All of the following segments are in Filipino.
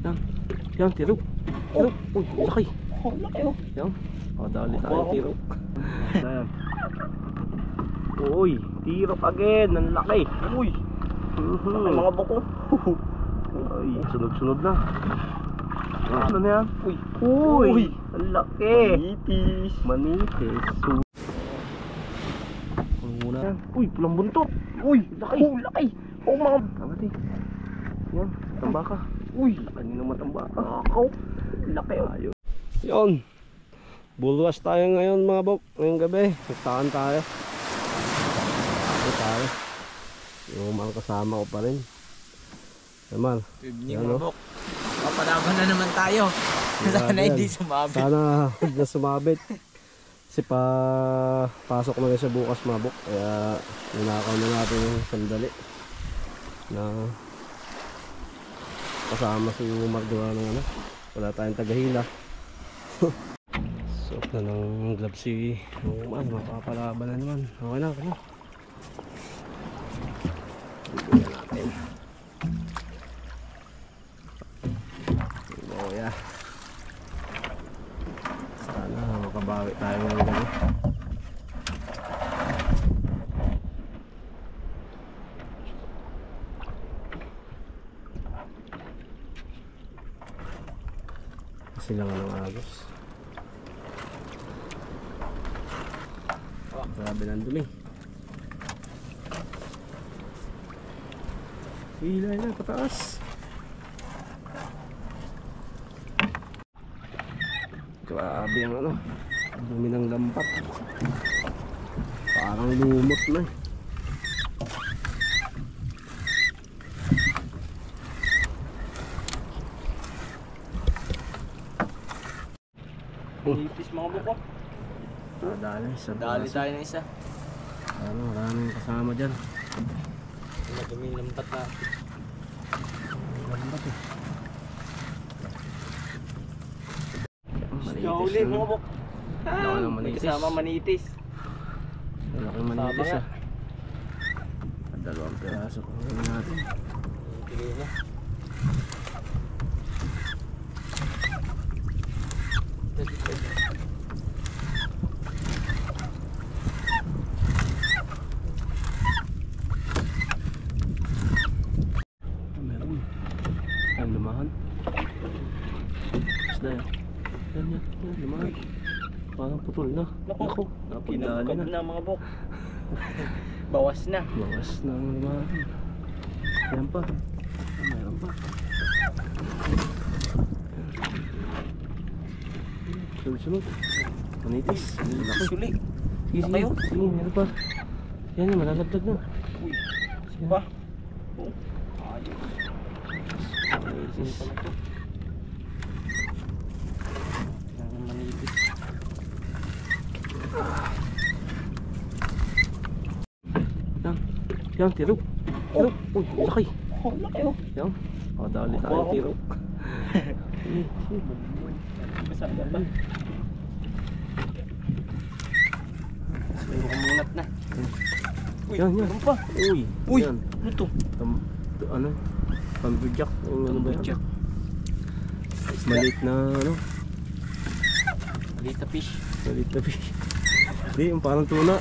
Yan. Yan, tirog. Tirog. Uy, laki. Oh, laki oh. Yan. Dali tayo tirog. Yan. Uy, tirog again. Ang laki. Uy. Laki mga buko. Uy, sunod-sunod na. Ano na yan? Uy. Uy, ang laki. Manitis. Manitis. Muna. Uy, pulang buntot. Uy, laki. Oh, laki. Oh, mga. Tama din. Yan, tambaka. Uy, Kanina matambaka. ako. Laki oh. Ayun. Yun. Bulwas tayo ngayon mga bok. Ngayong gabi. Nagtaan tayo. Ito tayo. Yung mga kasama ko pa rin. Naman. Evening mga bok. Papalaban na naman tayo. Sana hindi sumabit. Sana huwag na sumabit. Kasi pasok na siya bukas mabok. Kaya ninakaw na natin yung sandali na kasama si Umar gawa ng ano. Wala tayong tagahila. Suot na ng gloves si Umar. Mapapalaban na naman. Okay na, okay na. Bigyan natin. Oh yeah. Sana makabawi tayo ng gabi. Kasi lang ng agos. Oh, grabe ng dumi. Hila na, pataas. Grabe ang ano, dumi ng lampat. Parang lumot na. Manipis mga buko. Dali tayo ng isa. Ano, maraming kasama dyan. Maduming lambat na. Lambat eh. Uli mga buk. Laki ng manitis. Kasama manitis. Laki ng manitis ah. Dalawang piraso kung gawin natin. Pili na. Meron. Ay, lumahan. Isda yan. Yan, lumahan. Parang putol na. Naku, napagdali Kinagkab na. na mga buk. Bawas na. Bawas na ang lumahan. Yan pa. Meron pa. Sunod-sunod. Manitis. Laki. Suli. Sige, sige. Sige, meron pa. Yan, malalagdag na. Uy. Yan. Ba? Oh. Ayos. Manitis. Yan manitis. Yan, tirog. Tirog. Uy, laki. Oh, laki oh. Yan. Dali tayo tirog. Masaya pa. Pero kumunat na. Uy, Yan, yan. meron pa. Uy. Uy, Yan. ano to? Ano? Pambujak. Ano ba yan? Pambujak. Maliit na ano? Malita fish. Maliit na fish. Hindi, yung parang tuna.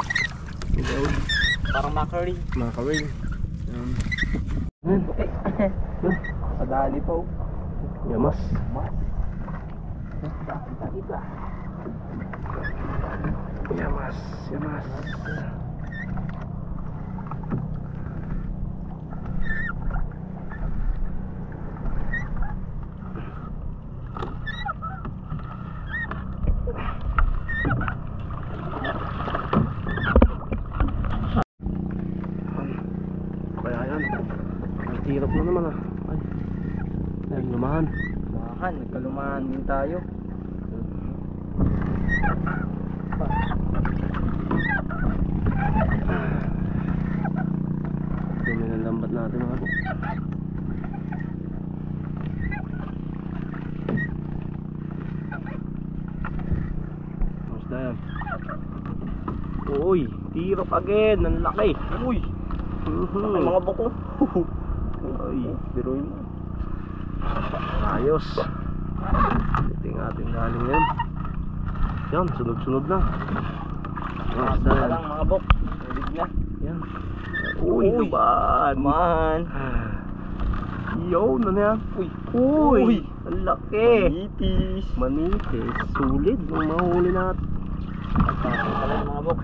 Parang mackerel. Mackerel. Yan. Padali pa oh. Yamas. Yamas. Yamas. Kaya yan. Ang tirap na naman ah. Ay. Ay, lumahan. Lumahan, nagkalumahan din tayo. Dumi ng lambat natin mga buk. Masda yan. Uy, tirap again. Ang laki. Uy, laki mga buko. Ay, Biruin mo. Ayos. Ito yung ating galing yan. Yan, sunod-sunod na. Basta yan. Lang mga bok. Ulit na. Yan. Uy, naman. Man. Yo, ano yan? Uy, ang laki. Manitis. Manitis. Sulit. Ang mahuli natin. Pagkakit pala yung mga bok.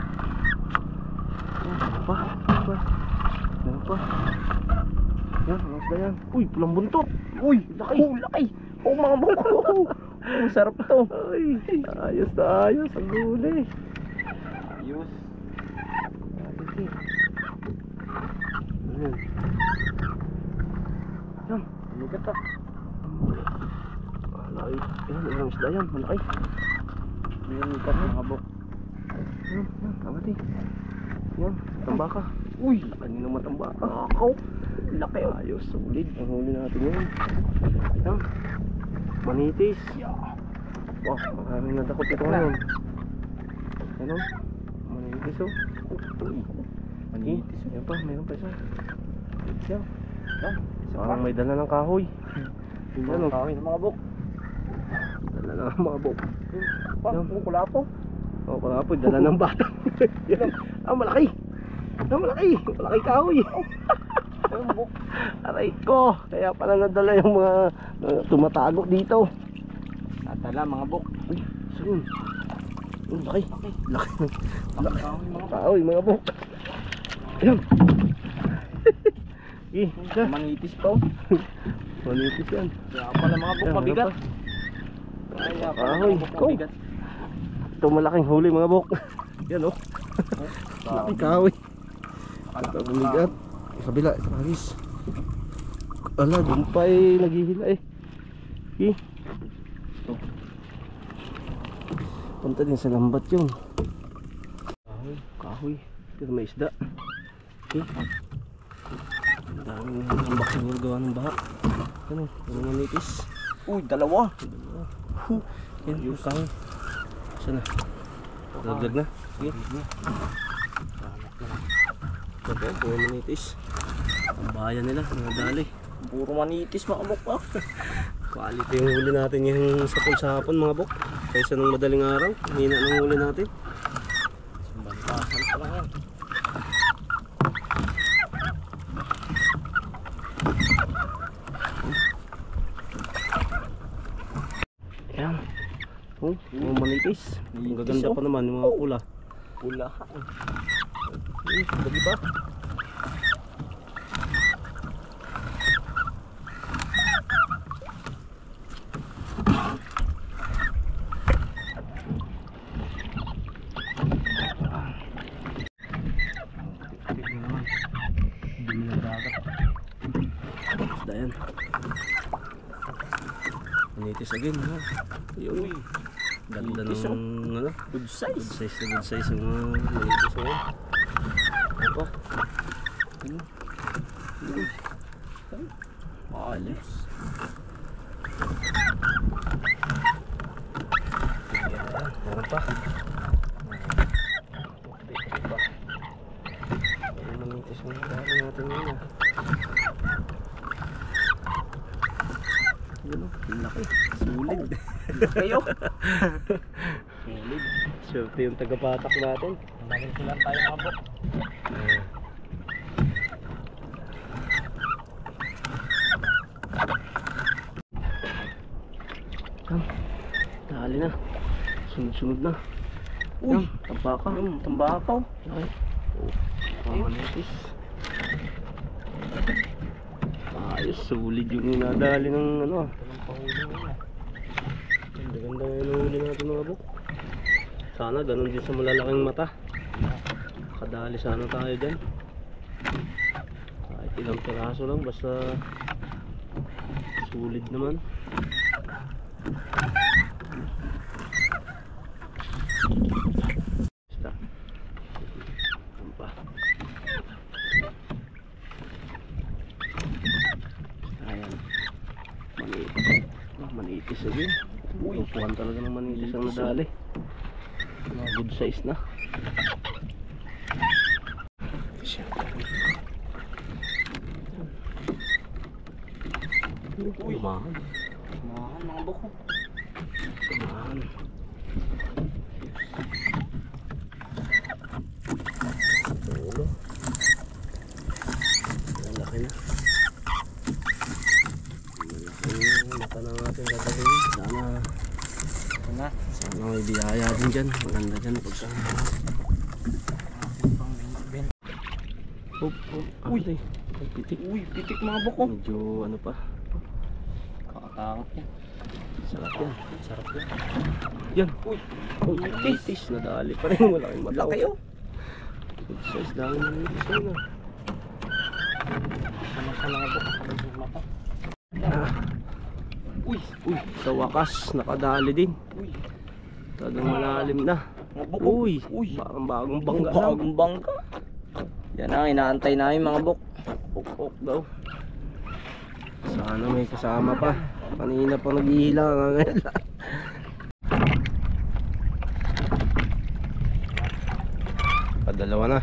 Ano pa? Ano pa? Yan, ang isda yan. Uy, pulang buntot. Uy, laki. Laki. Mga bok. Sarap to. Ay, ayos na ayos. Ang huli. Ayos. Ayan. Yan, Lugat ah. malaki. Yan, ilang isda yan. Malaki. Lugat mga bok. Yan, angat eh. Yan, tambaka. Uy. Kanina matambaka. Ako. Laki oh. Ayos, solid. Ang huli natin yan. Yan. Manitis. Wow, maraming nadakot ito ngayon. Ano? Manitis oh. Uy. Manitis. Yan pa, meron pa isa. Yan. Parang may dala ng kahoy. Yan oh. Kawin ng mga bok. Dala ng mga bok. Kulapo. Oh, pala po, dala ng bata. Yan. Malaki. Malaki. Malaki kahoy. Aray ko. Kaya pala nadala yung mga tumatago dito. Tatala mga bok. Uy, saan? Laki. Laki. Laki kawin mga bok. Kahoy, mga bok. Ayan. Manitis pa oh. Manitis yan. Kaya pala mga bok Ayan, mabigat. meron Kaya pala Kahoy. mga bok mabigat. Ito malaking huli mga bok. Yan oh. Laki kahoy. Ito bumigat. Sa kabila, sa halis. Ala, dun pa eh, naghihila eh. Punta din sa lambat yun. Kahoy, kahoy. Pero may isda. Ang daming lambak siguro gawa ng baha. Ano, manitis. Uy, dalawa. Yan, yung kahoy. Saan na? Dagdag na? Sige. Ito, puro manitis. Ang bayan nila, nadali. Puro manitis mga bok ah. Quality yung huli natin yung sapon-sapon mga bok. Kaysa nung madaling araw, hina ng huli natin. Bantasan pa lang yan. Ayan. Oh, mga manitis. Ang Manitis, gaganda oh. pa naman yung mga pula. Pula. Dali ba? Dayan. Manitis again, ha? Uy. Ganda Manitis, ng ano? Good size. Good size na good size yung manitis ngayon. Ano pa? Alis. Meron pa. Ayun manitis mo yung dali natin yun ah. Yun o, laki. Sulig. Kayo. Sulig. Swerte yung tagapatak natin. Naging tayo mga bok. Dali na. Sunod-sunod na. Uy, Tambaka. tambakaw. Okay. Manitis. Ayos, sulig yung inadali ng ano ah. Ganda yung huli natin mga buk. Sana ganun din sa malalaking mata. Kadali sana tayo dyan. Kahit ilang piraso lang, basta sulit naman. Basta pa. Ayan. Manitis again. Upuan talaga ng manitis ang nadali. Mga good size na. Uy, mahal. Mahal mga buko. Mahal. Ulo. Ang laki na. Malaki mata na natin gagawin. Sana may biyaya din dyan. Maganda dyan pagka. Uy, pitik. Uy, pitik mga buko. Medyo ano pa. Kakatakot yan. Sarap yan. Sarap yan. Yan. Uy, pitis. Nadali pa rin. Malaking mata. Laki oh. Good size. Dami na rin ito na. Sama sa mga buko. Mata. Uy, sa wakas nakadali din. Uy. Talagang malalim na. Mga buko. Uy, parang bagong bangga lang. Bagong bangka. Yan ang inaantay namin mga buk. Ok daw. Sana may kasama pa. Kanina pa naghihila ngayon. Padalawa na.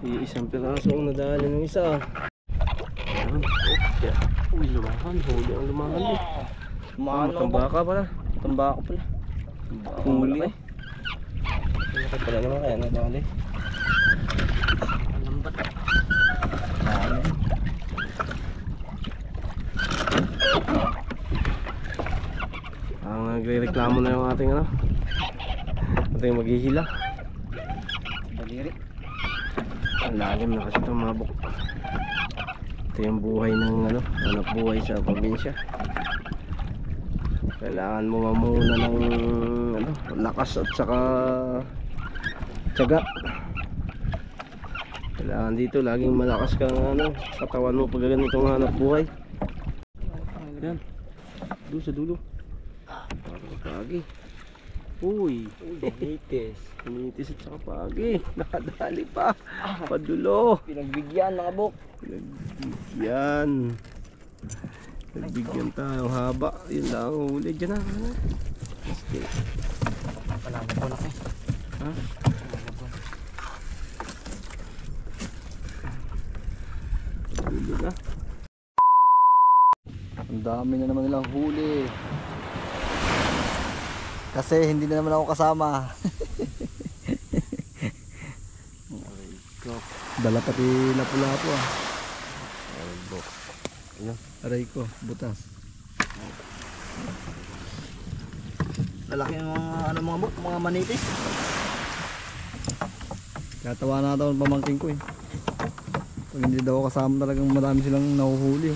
Isang piraso ang nadali ng isa. Ayan. Uy, lumahan. Huli ang lumahan din. Matambaka pala. Tambaka pala. Huli. Malaki pala naman kaya nadali. Lambat. Nagre-reklamo na yung ating ano. Ating maghihila. Daliri. Ang lalim na kasi itong mabok. Ito yung buhay ng ano, anak buhay sa probinsya. Kailangan mo mamuna ng ano, lakas at saka tiyaga. Kailangan dito laging malakas kang ano, katawan mo pag ganitong hanap buhay. Yan. Doon sa dulo. Parang pagi. Uy, hinitis. Hinitis at saka pagi. Nakadali pa. Padulo. Pinagbigyan mga buk. Pinagbigyan. Nagbigyan tayo haba. Yun lang ang huli dyan na. Palaman ko laki. Ha? Dulo na. Ang dami na naman nilang huli. Kasi hindi na naman ako kasama. Dala pati lapu-lapu ah. Aray ko, butas. Lalaki ng mga ano mga buk, mga manitis. Katawa na daw ang pamangking ko eh. Pag hindi daw ako kasama talagang marami silang nahuhuli.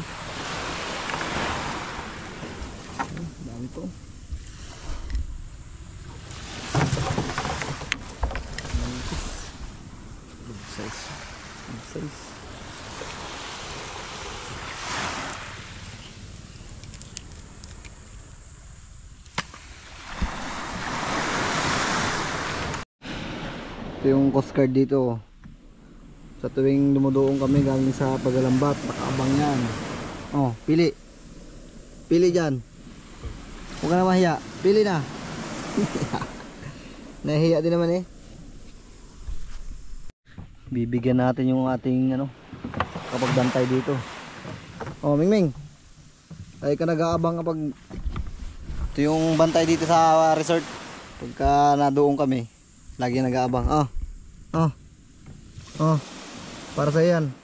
Dami po. Manitis. Good size. Good size. Ito yung coast guard dito. Sa tuwing dumudoong kami galing sa Pagalambat, nakaabang yan. Oh, pili. Pili dyan. Huwag ka na mahiya. Pili na. Nahihiya din naman eh. Bibigyan natin yung ating ano, kapag bantay dito. Oh, Mingming. Ay ka nag-aabang kapag ito yung bantay dito sa resort. Pagka nadoong kami, lagi nag-aabang. Para sa yan.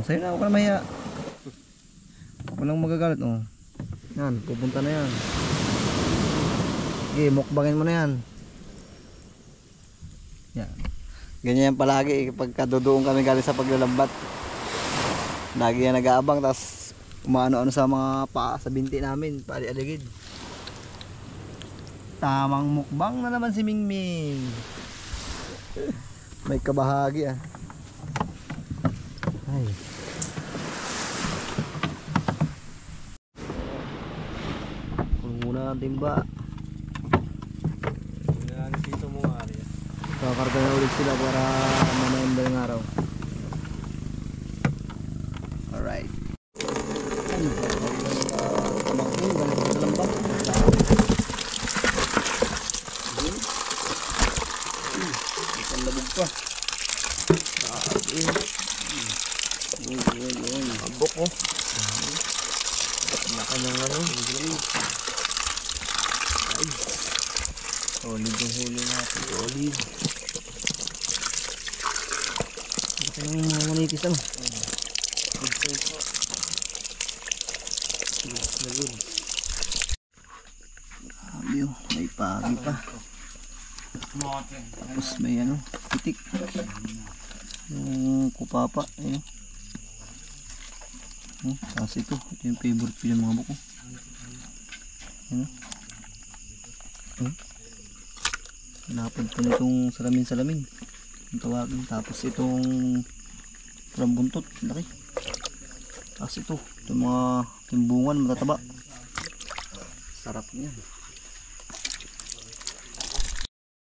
Sa'yo na, huwag ka na mahiya. Walang magagalit. Yan, pupunta na yan. Okay, mukbangin mo na yan. Yan. Ganyan yan palagi pagka dudoong kami galing sa paglalambat. Lagi yan nag-aabang, tapos umaano-ano sa mga paa sa binti namin, pali-aligid. Tamang mukbang na naman si Mingming. May kabahagi ah. Ay. Kung muna ang timba. Dito mo nga rin. Kakarga na ulit sila para mamainda ng araw. Alright. Pamangkin, balik sa lambat. Ang labog pa. Abok oh. Laki ng ano. Solid yung huli natin. Solid. Laki ng mga manipis ano. Good size po. Good. Grabe oh, may pagi pa. Tapos may ano, pitik. Yung kupapa, ayun. Kasi ito yung favorite ko yung mga buko. Ayun. Lapad ko nitong salamin-salamin. Yung tawagin. Tapos itong rambuntot, laki. Tapos ito, itong mga timbungan, matataba. Sarap niya.